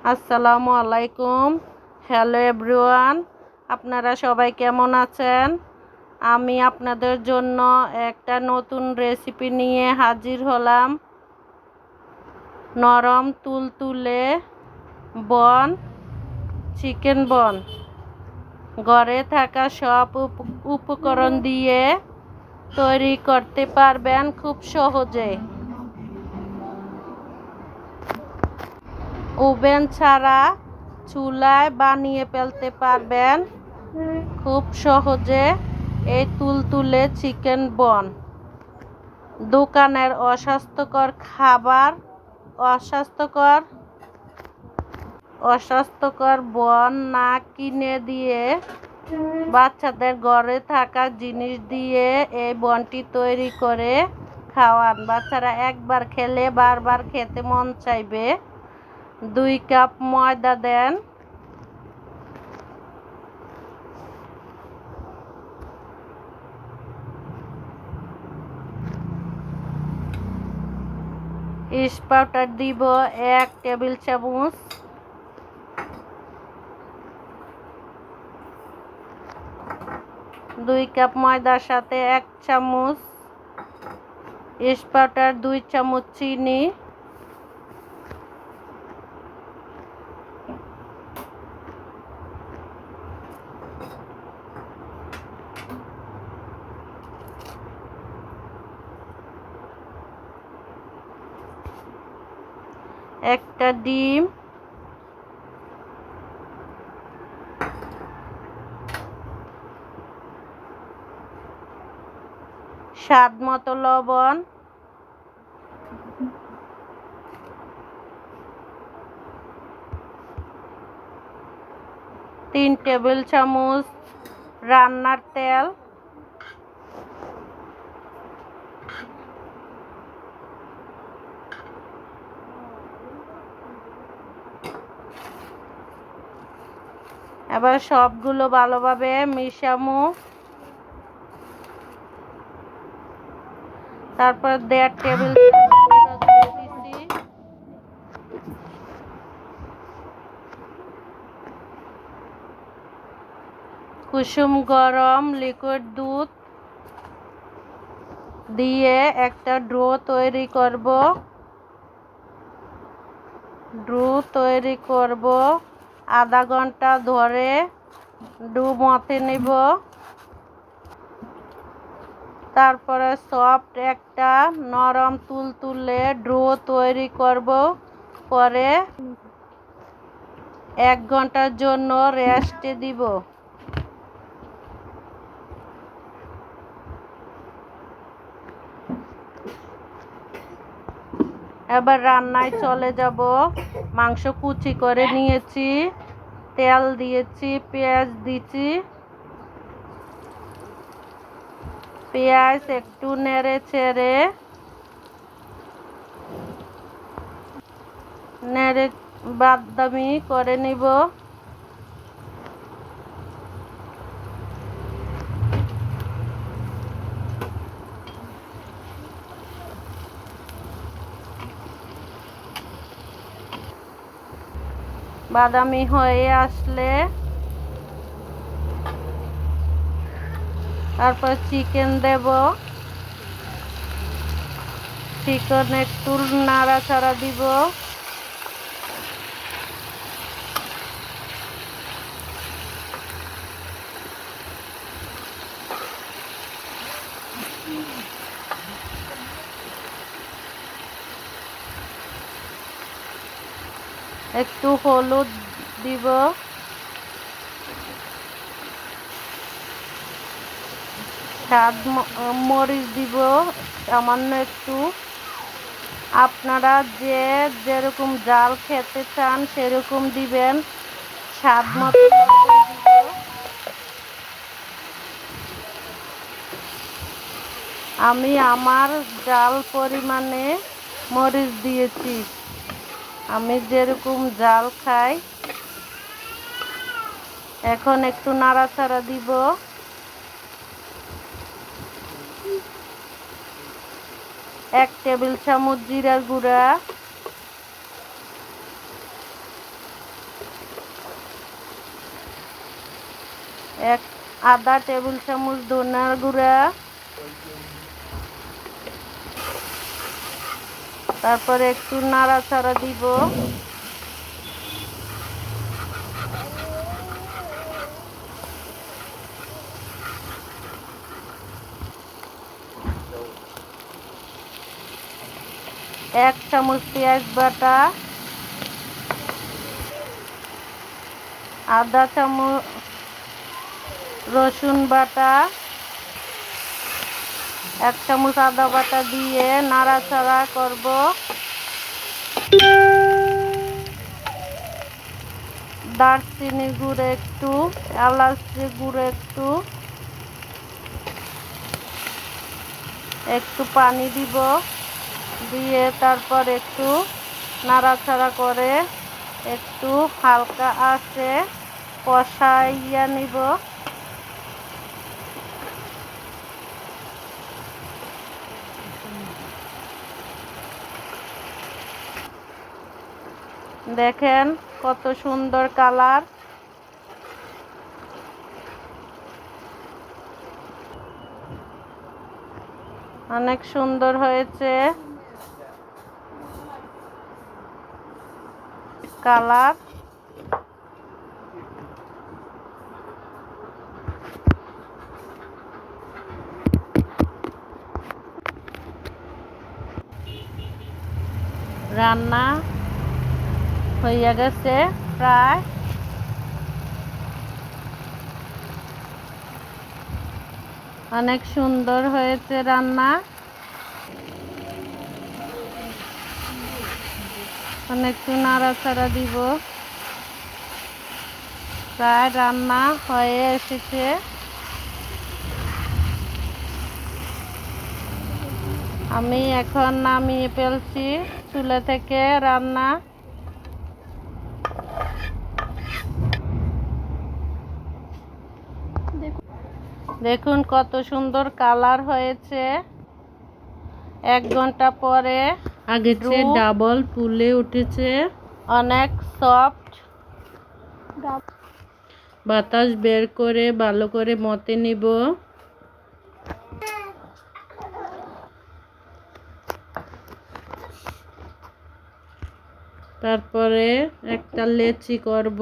আসসালামু আলাইকুম। Hello everyone, আপনারা সবাই কেমন আছেন? আমি আপনাদের জন্য একটা নতুন রেসিপি নিয়ে হাজির হলাম। নরম তুলতুলে বন চিকেন বন। ঘরে থাকা সব উপকরণ দিয়ে তৈরি করতে পারবেন খুব সহজে। ওভেন ছাড়া চুলায় বানিয়ে ফেলতে পারবেন খুব সহজে এই তুলতুলে চিকেন বন। দোকানের অস্বাস্থ্যকর খাবার, অস্বাস্থ্যকর বন না কিনে দিয়ে বাচ্চাদের ঘরে থাকা জিনিস দিয়ে এই বনটি তৈরি করে খাওয়ান। বাচ্চারা একবার খেলে বারবার খেতে মন চাইবে। 2 কাপ ময়দা দেন, ইস্ট পাউডার দিব 1 টেবিল চামচ, দুই কাপ ময়দার সাথে 1 চামচ ইস্ট পাউডার, 2 চামচ চিনি, একটা ডিম, স্বাদ মতো লবণ, 3 টেবিল চামচ রান্নার তেল, এবার সবগুলো ভালোভাবে মিশামু। তারপর 1.5 টেবিল কুসুম গরম লিকুইড দুধ দিয়ে একটা ডো তৈরি করব। আধা ঘন্টা ধরে ডো মথে নেব। তারপরে সফট একটা নরম তুলতুলে ডো তৈরি করব। পরে 1 ঘন্টার জন্য রেস্টে দিব। এবার রান্নায় চলে যাব। মাংস কুচি করে নিয়েছি, তেল দিয়েছি, পেঁয়াজ দিয়েছি। পেঁয়াজ একটু নেড়ে চেড়ে বাদামি করে নিব। বাদামি হয়ে আসলে তারপর চিকেন দেব। চিকেন একটু নাড়াচাড়া দিব। একটু হলুদ দিব, স্বাদ মরিচ দিব সামান্য একটু। আপনারা যেরকম জাল খেতে চান সেরকম দিবেন। স্বাদ মতো আমি আমার জাল পরিমাণে মরিচ দিয়েছি। আমি যেরকম জাল খাই। এখন একটু নাড়াচাড়া দিব। 1 টেবিল চামচ জিরার গুঁড়া, এক আধা টেবিল চামচ ধনিয়ার গুঁড়া, তারপরে একটু নাড়াচাড়া দিব। এক চামচ পেঁয়াজ বাটা, আধা চামচ রসুন বাটা, এক চামচ আদা বাটা দিয়ে নাড়াচাড়া করব। দারচিনির গুঁড়ো একটু, এলাচের গুঁড়ো একটু, একটু পানি দিব, দিয়ে তারপর একটু নাড়াচাড়া করে একটু হালকা আঁচে কষাইয়া নিব। দেখেন কত সুন্দর কালার। অনেক সুন্দর হয়েছে কালার। রান্না হয়ে গেছে প্রায়। অনেক সুন্দর হয়েছে রান্না। একটু নাড়াচাড়া দিব। প্রায় রান্না হয়ে এসেছে। আমি এখন নামিয়ে ফেলছি চুলা থেকে রান্না। দেখুন কত সুন্দর কালার হয়েছে। 1 ঘন্টা পরে আগের চেয়ে ডাবল ফুলে উঠেছে, অনেক সফট। বাতাস বের করে ভালো করে মতে নিব। তারপরে একটা লেচি করব।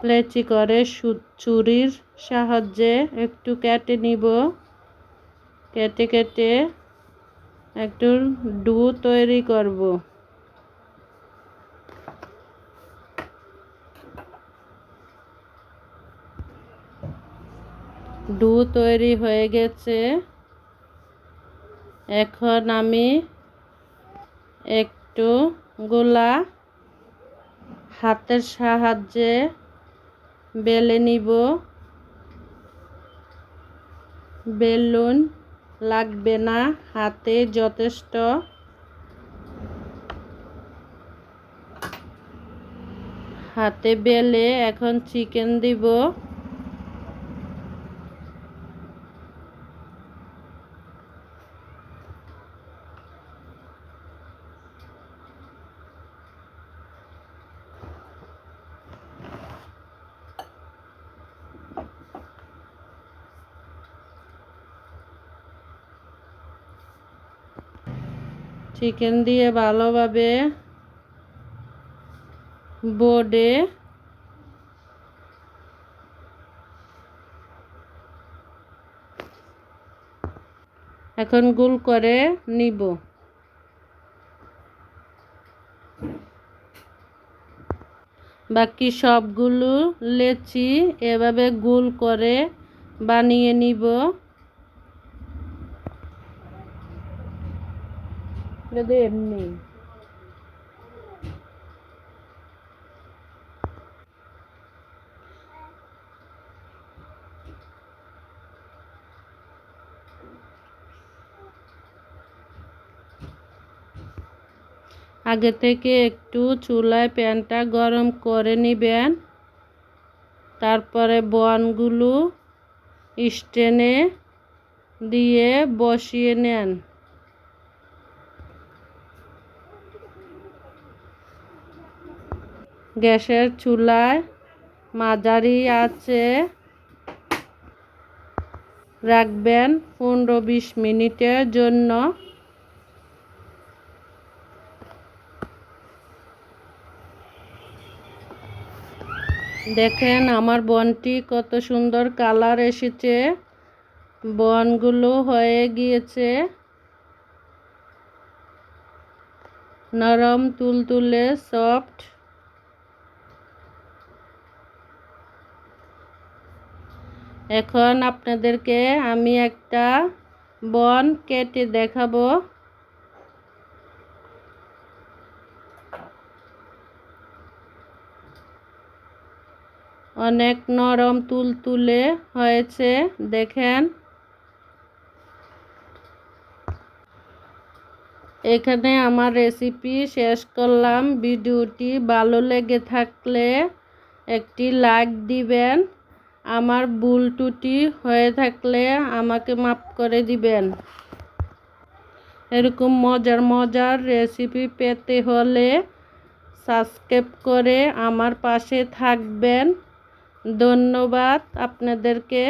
লেচি করে ছুরির সাহায্যে একটু কেটে নিব। কেটে কেটে একটু ডো তৈরি করব। ডো তৈরি হয়ে গেছে। এখন আমি একটু গোলা হাতের সাহায্যে বেলে নিব। বেলুন লাগবে না, হাতে যথেষ্ট। হাতে বেলে এখন চিকেন দিব। চিকেন দিয়ে ভালোভাবে বোর্ডে এখন গোল করে নিব। বাকি সবগুলো লেচি এভাবে গোল করে বানিয়ে নিব। যদি এমনি আগে থেকে একটু চুলায় প্যানটা গরম করে নেবেন। তারপরে বনগুলো স্ট্যান্ডে দিয়ে বসিয়ে নেন। গ্যাসের চুলায় মাঝারি আঁচে রাখবেন 15-20 মিনিটের জন্য। দেখেন আমার বনটি কত সুন্দর কালার এসেছে, বনগুলো হয়ে গিয়েছে নরম তুলতুলে সফট। এখন আপনাদেরকে আমি একটা বন কেটে দেখাবো। অনেক নরম তুলতুলে হয়েছে দেখেন। এখানে আমার রেসিপি শেষ করলাম। ভিডিওটি ভালো লেগে থাকলে একটি লাইক দিবেন। আমার ভুল ত্রুটি হয়ে থাকলে আমাকে মাফ করে দিবেন। এরকম মজার মজার রেসিপি পেতে হলে সাবস্ক্রাইব করে আমার পাশে থাকবেন। ধন্যবাদ আপনাদেরকে।